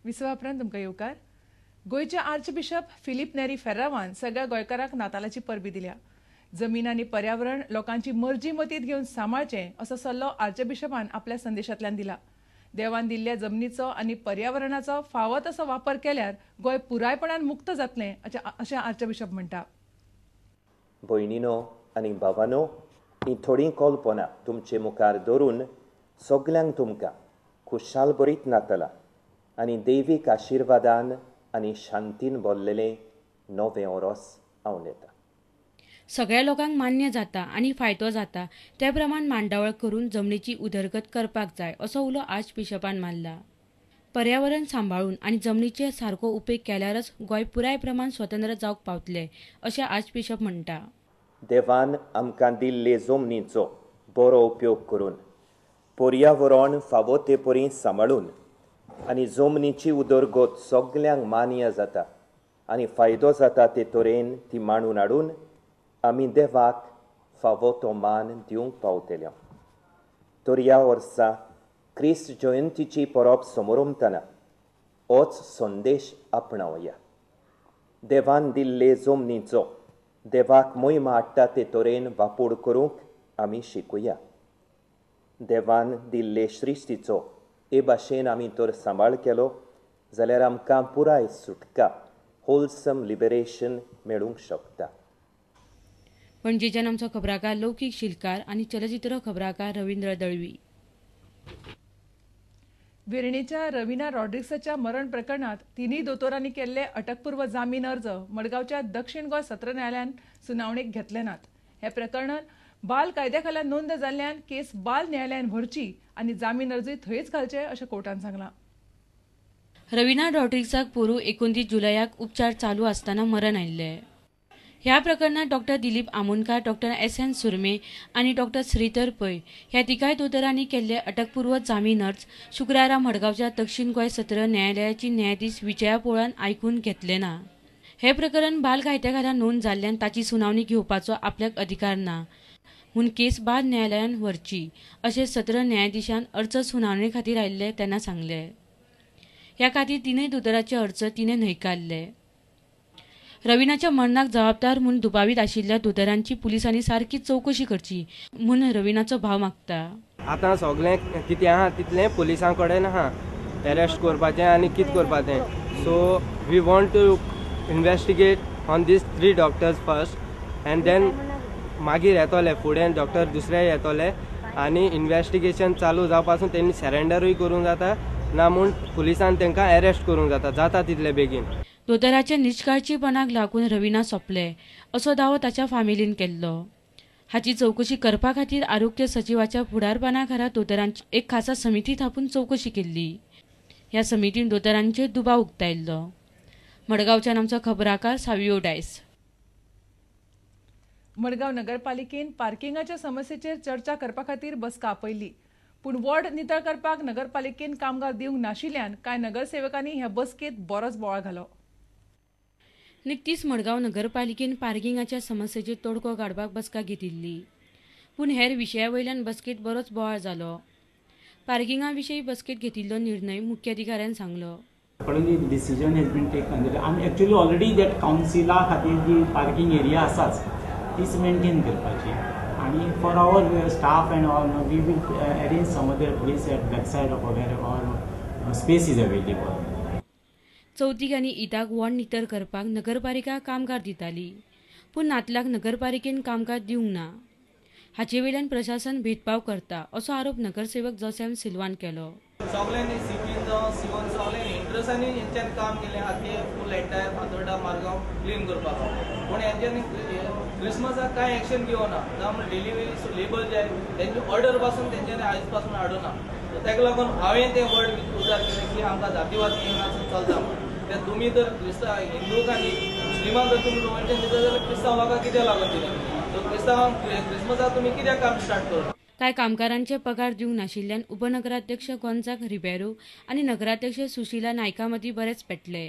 विसवापरांत तुमकां येवकार. गोंयचे आर्चबिशप फिलीप नेरी फेर्रावान सगळ्या गोंयकारांक नातालाची परबी दिल्या. जमीन आनी पर्यावरण लोकांची मर्जी मतींत घेवन सांबाळचें असो सल्लो आर्चबिशपान आपल्या संदेशांतल्यान दिला. देवान दिल्ल्या जमनीचो आनी पर्यावरणाचो फावो तसो वापर केल्यार गोंय पुरायपणान मुक्त जातलें अशें आर्चबिशप म्हणटा. भयणीनो आनी भावानो, ही थोडी कल्पना तुमचे मुखार दवरून सगल्यांक तुमकां खुशाल बरीत नातलां आनी दैवीक आशिर्वादान आनी शांतीन भरलेलें नवें ओरोस हांव येता. सगळ्या लोकांक मान्य जाता आनी फायदो जाता ते प्रमाण मांडावळ करून जमनीची उदरगत करपाक जाय असो उलो आर्चबिशपान मारला. पर्यावरण सांबाळून आनी जमनीचे सारको उपेग केल्यारच गोंय पुराय प्रमाण स्वतंत्र जावंक पावतले अशें आर्चबिशप म्हणटा. देवान आमकां दिल्ले जमनीचो बरो उपयोग करून पर्यावरण फावो ते परी सांबाळून आनी जमनीची उदरगत सगल्यांक मान्य जाता आनी फायदो जाता ते तरेन ती मांडून हाडून आमी देवाक फावो तो मान दिवंक पावतल्यो. तर ह्या वर्सा क्रिस्त जयंतीची परब समोर उमतना होच संदेश आपणावया. देवान दिल्ले जमनीचो देवाक मोहीम हाडटा ते तरेन वापर करूंक आमी शिकुया. देवान दिल्ले सृश्टीचो हे भाशेन आमी तर सांबाळ केलो जाल्यार आमकां पुराय सुटका होलसम लिबरेशन मेळूंक शकता. पणजेच्यान आमचो खबराकार लौकीक शिलकार आनी चलचित्र खबराकार रवींद्र दळवी. वेर्णेच्या रविना रॉड्रिक्सच्या मरण प्रकरणात तिन्ही दोतोरांनी केल्ले अटकपूर्व जामीन अर्ज मडगांवच्या दक्षिण गोंय सत्र न्यायालयान सुनावणेक घेतले नात. हे प्रकरणात बाल कायद्या खाला नोंद जाल्ल्यान केस बाल न्यायालयान व्हरची आनी जामीन अर्जूय थंयच घालचे अशें कोर्टान सांगलां. रविना रॉड्रिक्साक पोरू 29 जुलयाक उपचार चालू आसतना मरण आयिल्ले. ह्या प्रकरणात doctor Dilip Amonkar, doctor SN सुरमे आनी डॉक्टर श्रीधर पै ह्या तिगाय दोतोरांनी केल्ले अटकपूर्व जामीन अर्ज शुक्रारा मडगांवच्या दक्षिण गोंय सत्र न्यायालयाची न्यायाधीश विजया पोळान आयकून घेतले ना. हे प्रकरण बाल कायद्या खाला नोंद जाल्ल्यान ताची सुनावणी घेवपाचो आपल्याक अधिकार ना म्हूण केस बाल न्यायालयान व्हरची अशें सत्र न्यायाधीशान अर्ज सुनावणे खातीर आयिल्ले तेन्ना सांगले. ह्या खातीर तिनूय दोतोरांचे अर्ज तिणें न्हयकारले. रविनाच्या मरणाक जबाबदार म्हूण दुबावीत आशिल्ल्या दोतोरांची पुलिसांनी सारकी चवकशी करची म्हूण रविनाचो भाव मागता. आतां सगळें कितें आहा तितलें पुलिसां कडेन आहा अरेस्ट करपाचें आनी कितें करपाचें. So we want to investigate on these 3 doctors first and then मागीर येतले फुडें डॉक्टर दुसरे येतले आनी इन्वेस्टिगेशन चालू जावपा पासून तेंनी सरेंडरूय करूंक जाता ना म्हूण पुलिसान तांकां अरेस्ट करूंक जाता तितले बेगीन. दोतोराच्या निश्काळजीपणाक लागून रविना सोंपले असो दावो ताच्या फामिलीन केल्लो. हाची चवकशी करपा खातीर आरोग्य सचिवाच्या फुडारपणा खाला दोतोरांची एक खासा समिती थापून चवकशी केल्ली. ह्या समितीन दोतोरांचेर दुबाव उक्तायल्लो. मडगांवच्यान आमचो खबराकार सावियो डायस. मडगांव नगरपालिकेन पार्किंगाच्या समस्येचेर चर्चा करपा खातीर बसका आपयल्ली. पूण वॉर्ड नितळ करपाक नगरपालिकेन कामगार दिवंक नाशिल्ल्यान कांय नगरसेवकांनी ह्या बसकेत बरोच बोवाळ घालो. निकतीच मडगांव नगरपालिकेन पार्किंगाच्या समस्येचेर तोडगो काडपाक बसका घेतिल्ली. पूण हेर विशया वयल्यान बसकेत बरोच बोवाळ जालो. पार्किंगा विशीं बसकेत घेतिल्लो निर्णय मुख्याधिकाऱ्यान सांगलो. Accordingly, decision has been taken. And actually already that councila खातीर जी पार्किंग एरिया आसाच तीच मेंटेन करपाची आणि for our staff and all we will arrange some other place at back side of where all space is available. चवथीक आनी ईदाक ward नितळ करपाक नगरपालिका कामगार दिताली पूण नातलाक नगरपालिकेन कामगार दिवंक ना. हाचे वयल्यान प्रशासन भेदभाव करता असो आरोप नगरसेवक जोसेफ सिल्वान केलो. सगळ्यांनी सीपीन जावं सीवन सगळ्यांनी इंट्रस्टांनी हेंच्यान काम केलें आहा फूल एंटायर फातोर्डा मारगांव क्लीन करपाक. पूण हेंच्यांनी क्रिसमसाक कांय एक्शन घेवना ना म्हण डिलिव्हरी लेबर जे तेंची ऑर्डर पासून तेंच्यांनी आयज पासून हाडूना. ताका लागून हांवें तें वर्ड उजार केलें की आमकां जातीवाद येवनासून चलता म्हण. ते तुमी जर हिंदूक आनी मुस्लिमांक जर तुमी प्रोटेक्शन दिता जाल्यार क्रिस्तांव लोकांक कित्याक लागून दिलें. सो क्रिस्तांवांक क्रिसमसाक तुमी कित्याक काम स्टार्ट करता. कांय कामगारांचे पगार दिवंक नाशिल्ल्यान उपनगराध्यक्ष गोंजाक रिबेरो आनी नगराध्यक्ष सुशीला नायका मदीं बरेच पेटले.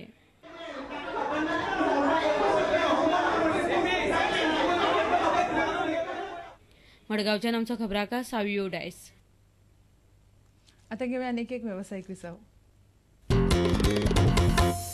मडगांवच्यान आमचो खबराकार सावियो डायस. आतां घेवया आनीक एक वेवसायीक विसव. करता.